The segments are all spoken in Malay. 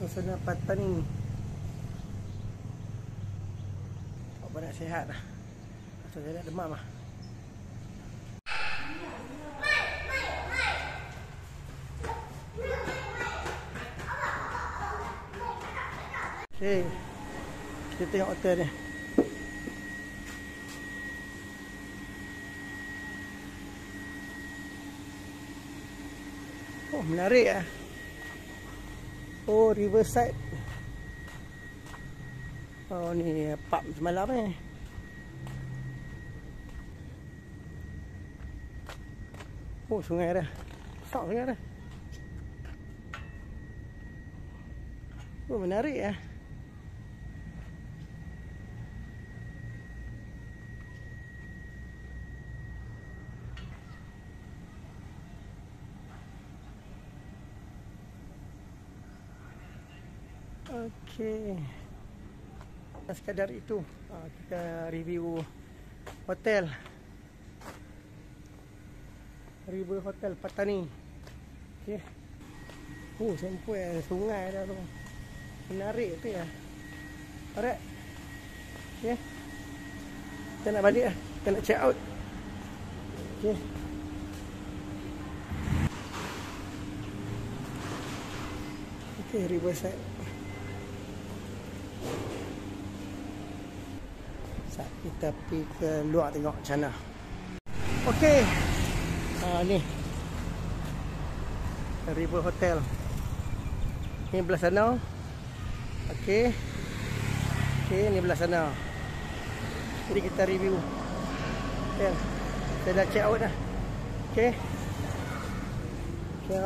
Suasana Patani. Apa nak sihat lah. Macam saya nak demam lah. Okay, kita tengok hotel ni. Oh, menarik lah. Oh, Riverside. Oh, ni pub semalam ni. Oh, sungai dah. Besar sungai dah. Oh, menarik lah. Okey. Sekadar itu kita review hotel River Hotel Patani. Okey. Oh, sampai ada sungai dah tu. Menarik tu ya. Alright. Okey. Kita nak balik lah. Kita nak check out. Okey. Okey, Riverside. Kita pergi ke luar tengok macam mana. Okey. Ni River Hotel. Ni belah sana. Okey. Okey, ni belah sana. Jadi kita review. Okay. Kita dah check out dah. Okey. Okay,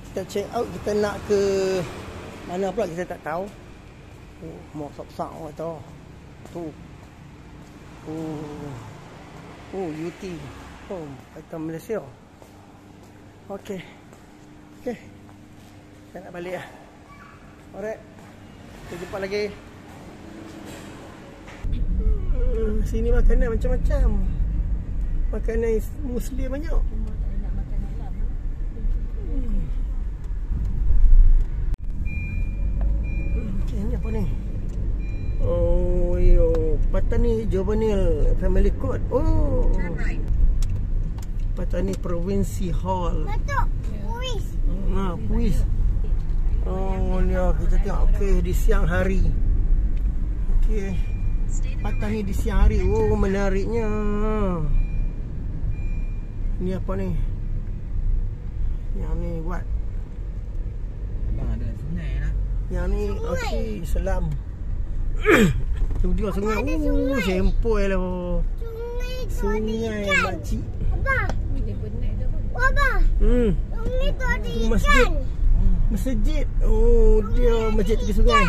kita check out, kita nak ke mana pula kita tak tahu. Oh, mau sok-sok tu. Tu. Oh, UT. Oh, kata Malaysia. Okey. Okey. Kita nak balik lah. Alright. Kita jumpa lagi. Sini makanan macam-macam. Makanan Muslim banyak. Okey, ni apa ni? Oh, yo, Patani Juvenile Family Court. Oh, Patani Provinsi Hall. Datuk, puis. Puis. Oh, ni kita tengok. Okey, di siang hari. Okey, Patani di siang hari. Oh, menariknya. Ni apa ni? Yang ni buat. Bang ada sungai lah. Yang ni okey, selam. Tu dia sungai. Oh, sempoi lah. Sungai makcik. Abang. Abang. Sungai tu ada ikan. Masjid. Masjid. Oh, dia masjid tepi sungai.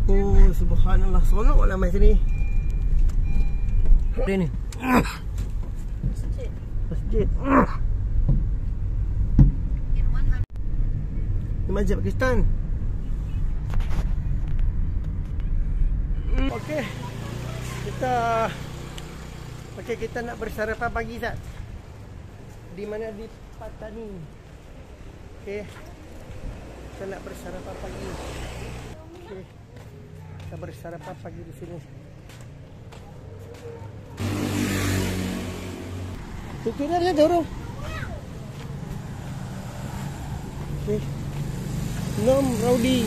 Oh, subhanallah. Seronoklah mai sini. Ni. Masjid. Ni masjid Pakistan. Okey. Kita nak bersarapan pagi Zat. Di mana? Di Patani. Okey. Kita nak bersarapan pagi. Okey. Kita bersarapan pagi di sini. Tutup dah dorong. Okey. Nom Rowdy.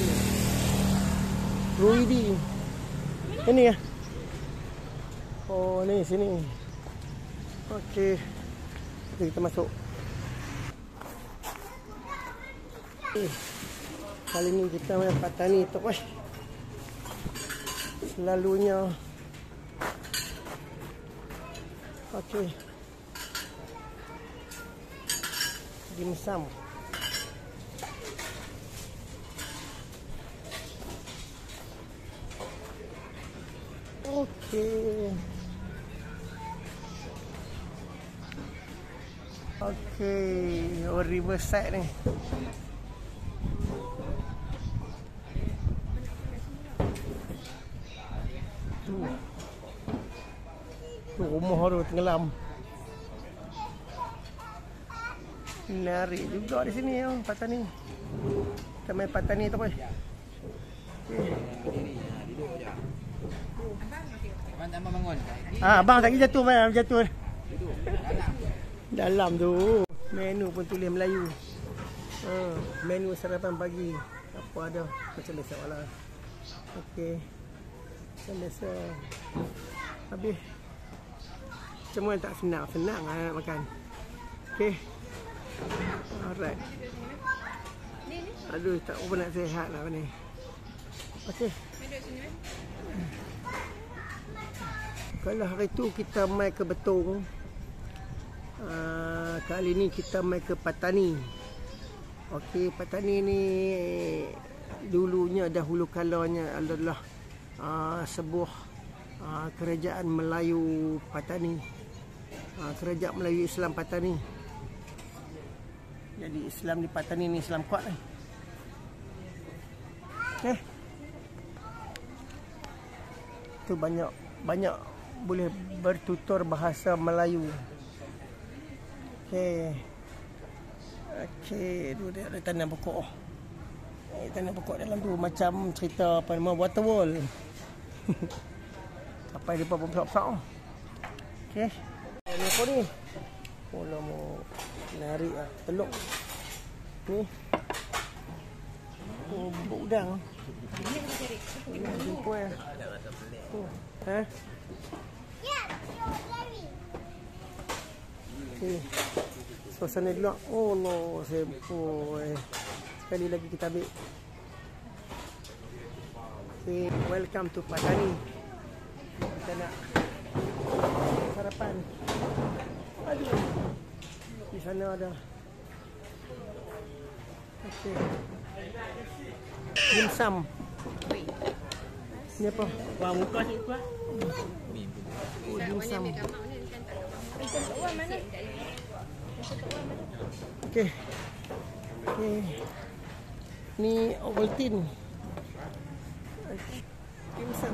Ini ya. Oh, ni sini. Okey. Kita masuk. Kali ni kita main Patani tu. Selalunya. Okey. Dimsum. Okey. Okey, Riverside ni. Tu rumah tu tenggelam. Menarik juga di sini ya, Patani. Kita main patani tu boy. Okay. Duduk je. Abang tak bangun. Abang tak pergi jatuh bang, jatuh. Duduk. Dalam tu. Menu pun tulis Melayu. Menu sarapan pagi. Apa ada macam biasa lah. Okey. Macam biasa. Habis. Semua tak senang nak makan. Okey. Alright. Aduh, tak apa nak sihat lah ni. Okey. Kalau hari tu kita mai ke Betong. Kali ni kita mai ke Patani. Okey, Patani ni dulunya dahulu kalanya adalah sebuah kerajaan Melayu Patani. Kerajaan Melayu Islam Patani. Jadi Islam di Patani ni Islam kuat ni. Okey. Tu banyak boleh bertutur bahasa Melayu. Okey. Okey, tu dia ada tanam pokok. Tanam pokok dalam tu macam cerita apa nama Waterworld. Sampai depa pun besar-besar. Okey. Ni apa ni? Bola mau narik teluk. Ni. Oh, udang. Ini kita cari. Ini jumpa ya. Ha? Okay. Suasana dulu. Oh Allah, sempoi. Sekali lagi kita ambil. Okay. Welcome to Patani. Kita nak sarapan. Aduh. Di sana ada. Okay. Dimsum. Ni apa? Wah, muka ni kuat. Oh, dimsum. Okey. Okey. Ni Ovaltine. Dimsum.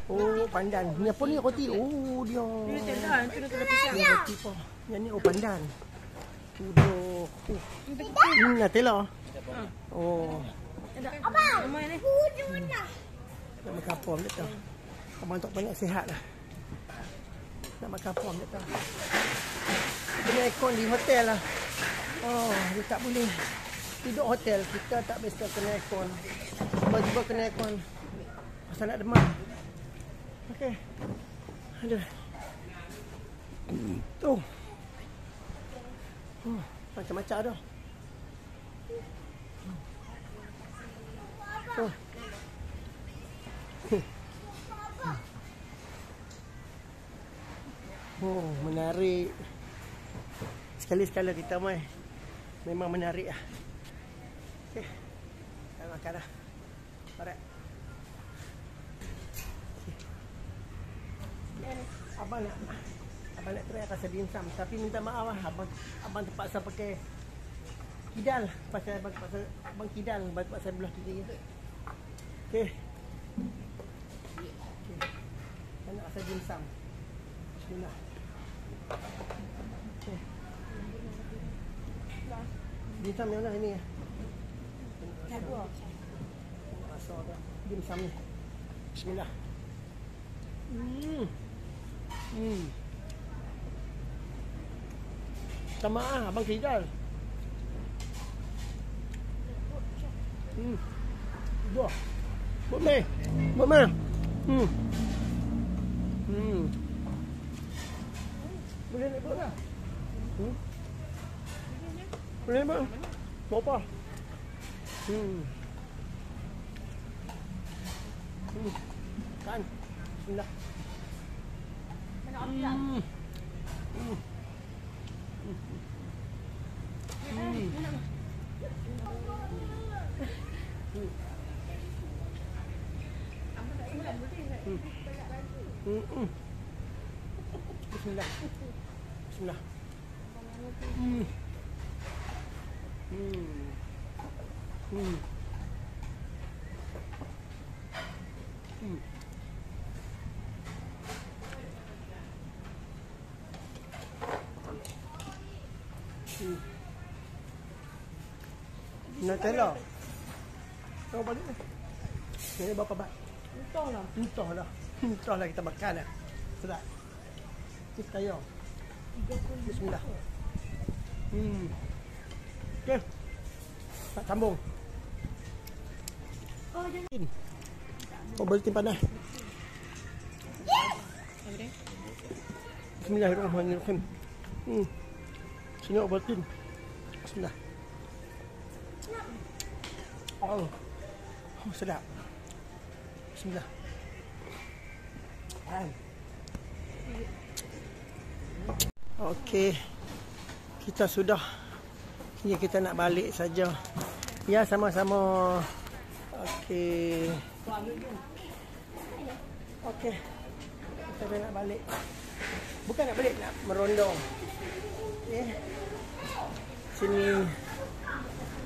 Oh, pandan. Ni apa ni roti? Oh, dia. Dia tak dah, tu dah pisang. Ni roti apa? Yang ni pandan. Tuduh. Nutella. Oh. Abang. Kudu dah. Nak makan apa dia tahu. Abang tak banyak sihat lah. Nak makan apa dia tahu. Kena aircon di hotel lah. Oh, dia tak boleh tidur hotel. Kita tak biasa kena aircon. Tiba-tiba kena aircon. Pasal nak demam. Okey. Aduh. Tu. Macam-macam dah. Oh. Oh, menarik. Sekali-sekala kita mai. Memang menarik lah. Okey. Kita makan dah. Alright. Abang nak try rasa dimsum, tapi minta maaf lah, abang terpaksa pakai kidal. Abang kidal, abang terpaksa belah kiri. Okey. Saya nak rasa dimsum. Bismillah. Okey. Dimsum yang mana ini ya? Rasa dimsum ni. Bismillah. Sama abang kidal. Dua. Boleh. Mama. Boleh nak buat lah. Boleh bang. Mau apa? Kan. Bismillah. Bismillah. Bismillah. Nutella. Kau balik ni. Ni berapa bat? Entahlah. Entahlah. Entahlah kita makan lah. Sedap. Ni kaya. Bismillah. Okey. Tak sambung. Oh, jangan. Oh, berhenti panas. Bismillahirrahmanirrahim. Sini obatin. Bismillah. Oh, sedap. Bismillah. Okey. Kita sudah. Kini kita nak balik saja. Ya, sama-sama. Okey. Okey. Kita dah nak balik. Bukan nak balik, nak merondong. Okey. Sini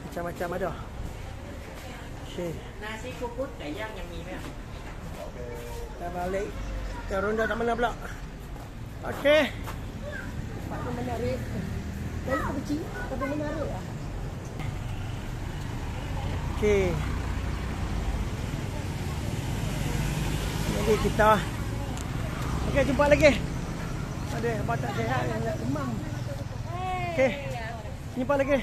macam-macam ada. Okey. Nasi kukus dayang yang ni kan. Kita balik. Kita ronda kat mana pula? Okey. Tempat tu menarik. Dari kecil tapi menarik lah. Okey. Jadi kita okey, jumpa lagi. Ada abang tak sihat yang nak demam. Okey. Jumpa lagi.